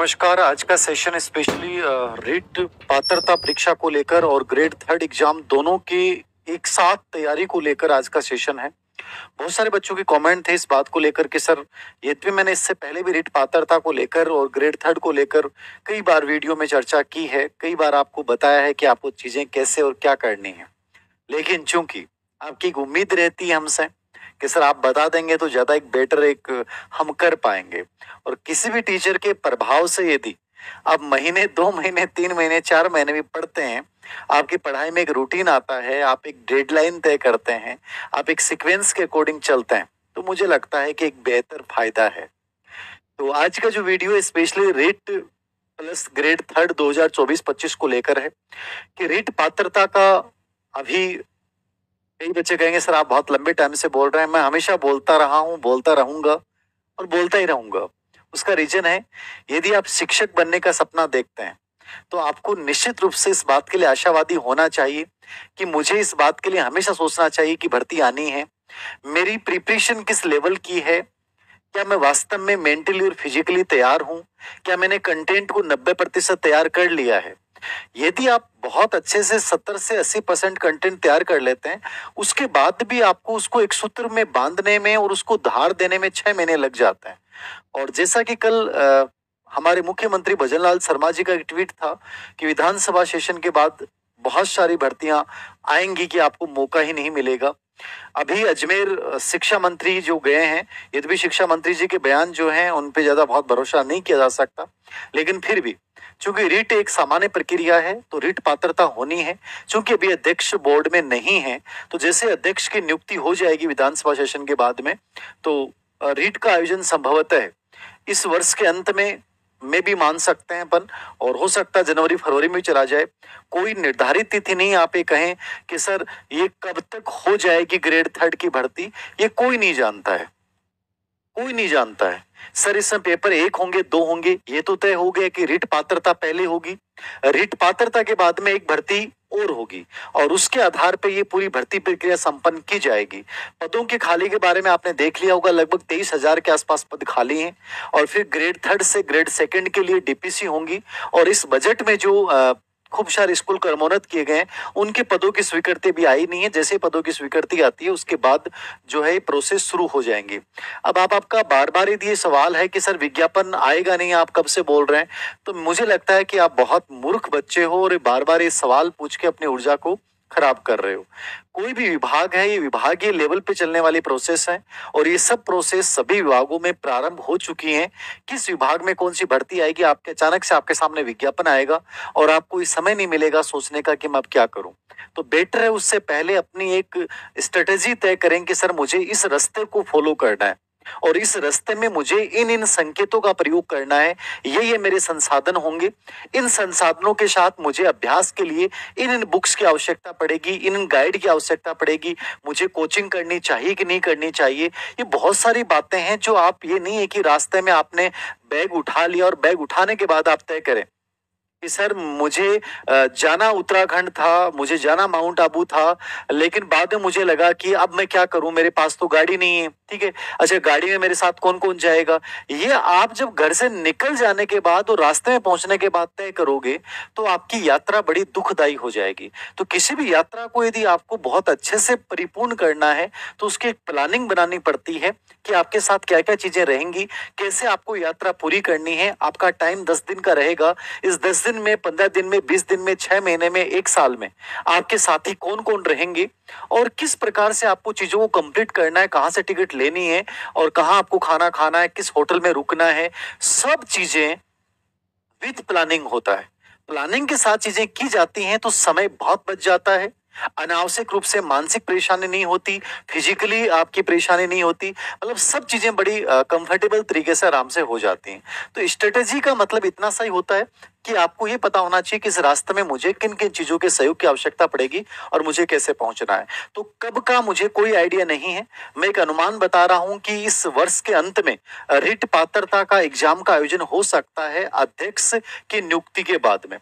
नमस्कार। आज का सेशन स्पेशली रीट पात्रता परीक्षा को लेकर और ग्रेड थर्ड एग्जाम दोनों की एक साथ तैयारी को लेकर आज का सेशन है। बहुत सारे बच्चों के कमेंट थे इस बात को लेकर कि सर ये भी मैंने इससे पहले भी रीट पात्रता को लेकर और ग्रेड थर्ड को लेकर कई बार वीडियो में चर्चा की है, कई बार आपको बताया है कि आपको चीजें कैसे और क्या करनी है, लेकिन चूंकि आपकी एक उम्मीद रहती है हमसे कि सर आप बता देंगे तो ज्यादा एक बेटर एक हम कर पाएंगे। और किसी भी टीचर के प्रभाव से यदि आप महीने 2 महीने 3 महीने 4 महीने भी पढ़ते हैं, आपकी पढ़ाई में एक रूटीन आता है, आप एक डेडलाइन तय करते हैं, आप एक सीक्वेंस के अकॉर्डिंग चलते हैं, तो मुझे लगता है कि एक बेहतर फायदा है। तो आज का जो वीडियो है specially REET plus grade third 2024-25 को लेकर है कि रीट पात्रता का अभी कई बच्चे कहेंगे सर आप बहुत लंबे टाइम से बोल रहे हैं। मैं हमेशा बोलता रहा हूं, बोलता रहूंगा और बोलता ही रहूंगा। उसका रीजन है, यदि आप शिक्षक बनने का सपना देखते हैं तो आपको निश्चित रूप से इस बात के लिए आशावादी होना चाहिए कि मुझे इस बात के लिए हमेशा सोचना चाहिए कि भर्ती आनी है। मेरी प्रिपरेशन किस लेवल की है, क्या मैं वास्तव में मेंटली और फिजिकली तैयार हूं, क्या मैंने कंटेंट को 90% तैयार कर लिया है। यदि आप बहुत अच्छे से 70 से 80% कंटेंट तैयार कर लेते हैं, उसके बाद भी आपको उसको एक सूत्र में बांधने में और उसको धार देने में 6 महीने लग जाते हैं। और जैसा कि कल हमारे मुख्यमंत्री भजनलाल शर्मा जी का एक ट्वीट था कि विधानसभा सेशन के बाद बहुत सारी भर्तियां आएंगी कि आपको मौका ही नहीं मिलेगा। अभी अजमेर शिक्षा मंत्री जो गए हैं, यद्यपि शिक्षा मंत्री जी के बयान जो हैं उन पे ज्यादा बहुत भरोसा नहीं किया जा सकता, लेकिन फिर भी चूंकि रीट एक सामान्य प्रक्रिया है तो रीट पात्रता होनी है। चूंकि अभी अध्यक्ष बोर्ड में नहीं है, तो जैसे अध्यक्ष की नियुक्ति हो जाएगी विधानसभा सेशन के बाद में, तो रीट का आयोजन संभवतः इस वर्ष के अंत में भी मान सकते हैं अपन, और हो सकता है जनवरी फरवरी में चला जाए। कोई निर्धारित तिथि नहीं आप ये कहें कि सर ये कब तक हो जाएगी ग्रेड थर्ड की भर्ती, ये कोई नहीं जानता है, कोई नहीं जानता है। सर इसमें पेपर 1 होंगे 2 होंगे, ये तो तय हो गया कि रीट पात्रता पहले होगी, रीट पात्रता के बाद में एक भर्ती और होगी और उसके आधार पर ये पूरी भर्ती प्रक्रिया संपन्न की जाएगी। पदों के खाली के बारे में आपने देख लिया होगा, लगभग 23,000 के आसपास पद खाली हैं। और फिर ग्रेड थर्ड से ग्रेड सेकंड के लिए डीपीसी होंगी। और इस बजट में जो खूब सारे स्कूल कर्मोन्नत किए गए, उनके पदों की स्वीकृति भी आई नहीं है। जैसे पदों की स्वीकृति आती है उसके बाद जो है प्रोसेस शुरू हो जाएंगी। अब आपका बार बार ये सवाल है कि सर विज्ञापन आएगा नहीं, आप कब से बोल रहे हैं, तो मुझे लगता है कि आप बहुत मूर्ख बच्चे हो और बार बार ये सवाल पूछ के अपनी ऊर्जा को खराब कर रहे हो। कोई भी विभाग है, ये विभागीय लेवल पे चलने वाली प्रोसेस है और ये सब प्रोसेस सभी विभागों में प्रारंभ हो चुकी है। किस विभाग में कौन सी भर्ती आएगी, आपके अचानक से आपके सामने विज्ञापन आएगा और आपको इस समय नहीं मिलेगा सोचने का कि मैं अब क्या करूं। तो बेटर है उससे पहले अपनी एक स्ट्रेटेजी तय करें कि सर मुझे इस रास्ते को फॉलो करना है और इस रास्ते में मुझे इन इन संकेतों का प्रयोग करना है, ये मेरे संसाधन होंगे। इन संसाधनों के साथ मुझे अभ्यास के लिए इन इन बुक्स की आवश्यकता पड़ेगी, इन इन गाइड की आवश्यकता पड़ेगी, मुझे कोचिंग करनी चाहिए कि नहीं करनी चाहिए। ये बहुत सारी बातें हैं जो आप, ये नहीं है कि रास्ते में आपने बैग उठा लिया और बैग उठाने के बाद आप तय करें कि सर मुझे जाना उत्तराखंड था, मुझे जाना माउंट आबू था, लेकिन बाद में मुझे लगा कि अब मैं क्या करूं, मेरे पास तो गाड़ी नहीं है। ठीक है, अच्छा गाड़ी में मेरे साथ कौन कौन जाएगा, ये आप जब घर से निकल जाने के बाद और रास्ते में पहुंचने के बाद तय करोगे तो आपकी यात्रा बड़ी दुखदायी हो जाएगी। तो किसी भी यात्रा को यदि आपको बहुत अच्छे से परिपूर्ण करना है तो उसकी एक प्लानिंग बनानी पड़ती है कि आपके साथ क्या क्या चीजें रहेंगी, कैसे आपको यात्रा पूरी करनी है। आपका टाइम 10 दिन का रहेगा, इस 10 दिन में, 15 दिन में, 20 दिन में, 6 महीने में, 1 साल में आपके साथी कौन कौन रहेंगे और किस प्रकार से आपको चीजों को कंप्लीट करना है, कहां से टिकट लेनी है और कहां आपको खाना खाना है, किस होटल में रुकना है, सब चीजें विद प्लानिंग होता है। प्लानिंग के साथ चीजें की जाती हैं तो समय बहुत बच जाता है, अनावश्यक रूप से मानसिक परेशानी नहीं होती, फिजिकली आपकी परेशानी नहीं होती, मतलब सब चीजें बड़ी कंफर्टेबल तरीके से आराम से हो जाती हैं। तो स्ट्रेटेजी का मतलब इतना सा ही होता है कि आपको ये पता होना चाहिए कि इस रास्ते में मुझे किन किन चीजों के सहयोग की आवश्यकता पड़ेगी और मुझे कैसे पहुंचना है। तो कब का मुझे कोई आइडिया नहीं है, मैं एक अनुमान बता रहा हूं कि इस वर्ष के अंत में रीट पात्रता का एग्जाम का आयोजन हो सकता है अध्यक्ष की नियुक्ति के बाद में।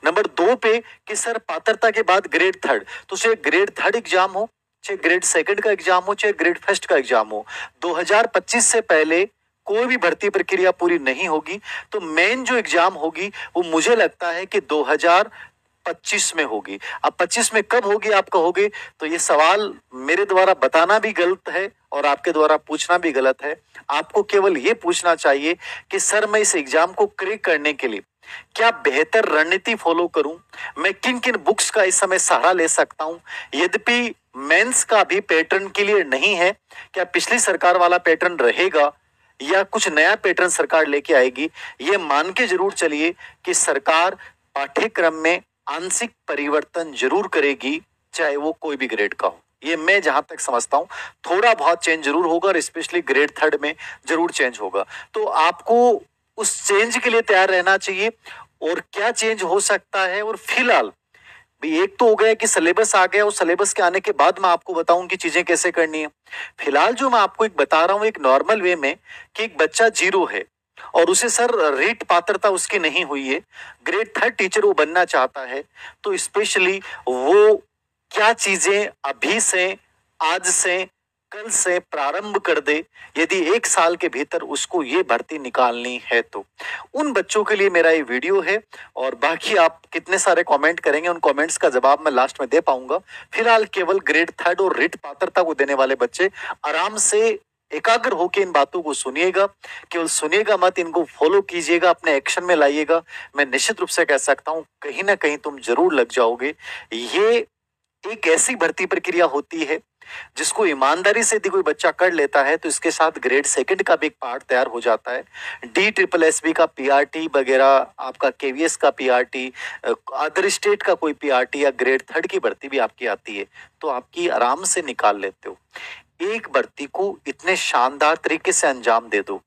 नंबर 2 पे कि सर पात्रता के बाद ग्रेड थर्ड, तो चाहे ग्रेड थर्ड एग्जाम हो, चाहे ग्रेड सेकंड का एग्जाम हो, चाहे ग्रेड फर्स्ट का एग्जाम हो, 2025 से पहले कोई भी भर्ती प्रक्रिया पूरी नहीं होगी तो मेन जो एग्जाम होगी वो मुझे लगता है कि 2025 में होगी। अब 25 में कब होगी आप कहोगे, तो ये सवाल मेरे द्वारा बताना भी गलत है और आपके द्वारा पूछना भी गलत है। आपको केवल ये पूछना चाहिए कि सर मैं इस एग्जाम को क्रैक करने के लिए क्या बेहतर रणनीति फॉलो करूं, मैं किन किन बुक्स का इस समय सहारा ले सकता हूं। यद्यपि मेंस का भी पैटर्न क्लियर नहीं है, क्या पिछली सरकार वाला पैटर्न रहेगा या कुछ नया पैटर्न सरकार लेके आएगी। ये मान के जरूर चलिए कि सरकार पाठ्यक्रम में आंशिक परिवर्तन जरूर करेगी, चाहे वो कोई भी ग्रेड का हो। ये मैं जहां तक समझता हूं थोड़ा बहुत चेंज जरूर होगा और स्पेशली ग्रेड थर्ड में जरूर चेंज होगा। तो आपको उस चेंज के लिए तैयार रहना चाहिए। और क्या चेंज हो सकता है, और फिलहाल भी एक तो हो गया कि सिलेबस आ गया और सिलेबस के आने के बाद मैं आपको बताऊं कि चीजें कैसे करनी है। फिलहाल जो मैं आपको एक बता रहा हूं एक नॉर्मल वे में कि एक बच्चा जीरो है और उसे सर रीट पात्रता उसकी नहीं हुई है, ग्रेड थर्ड टीचर वो बनना चाहता है, तो स्पेशली वो क्या चीजें अभी से, आज से, कल से प्रारंभ कर दे यदि एक साल के भीतर उसको ये भर्ती निकालनी है तो। उन बच्चों के लिए मेरा ये वीडियो है और बाकी आप कितने सारे कमेंट करेंगे उन कमेंट्स का जवाब मैं लास्ट में दे पाऊंगा। फिलहाल केवल ग्रेड थर्ड और रिट पात्रता को देने वाले बच्चे आराम से एकाग्र होकर इन बातों को सुनिएगा, केवल सुनिएगा मत, इनको फॉलो कीजिएगा, अपने एक्शन में लाइएगा। मैं निश्चित रूप से कह सकता हूं कहीं ना कहीं तुम जरूर लग जाओगे। ये एक ऐसी भर्ती प्रक्रिया होती है जिसको ईमानदारी से यदि कोई बच्चा कर लेता है तो इसके साथ ग्रेड सेकंड का भी एक पार्ट तैयार हो जाता है। DSSB का पीआरटी वगैरह, आपका केवीएस का पीआरटी, अदर स्टेट का कोई पीआरटी या ग्रेड थर्ड की भर्ती भी आपकी आती है तो आपकी आराम से निकाल लेते हो। एक भर्ती को इतने शानदार तरीके से अंजाम दे दो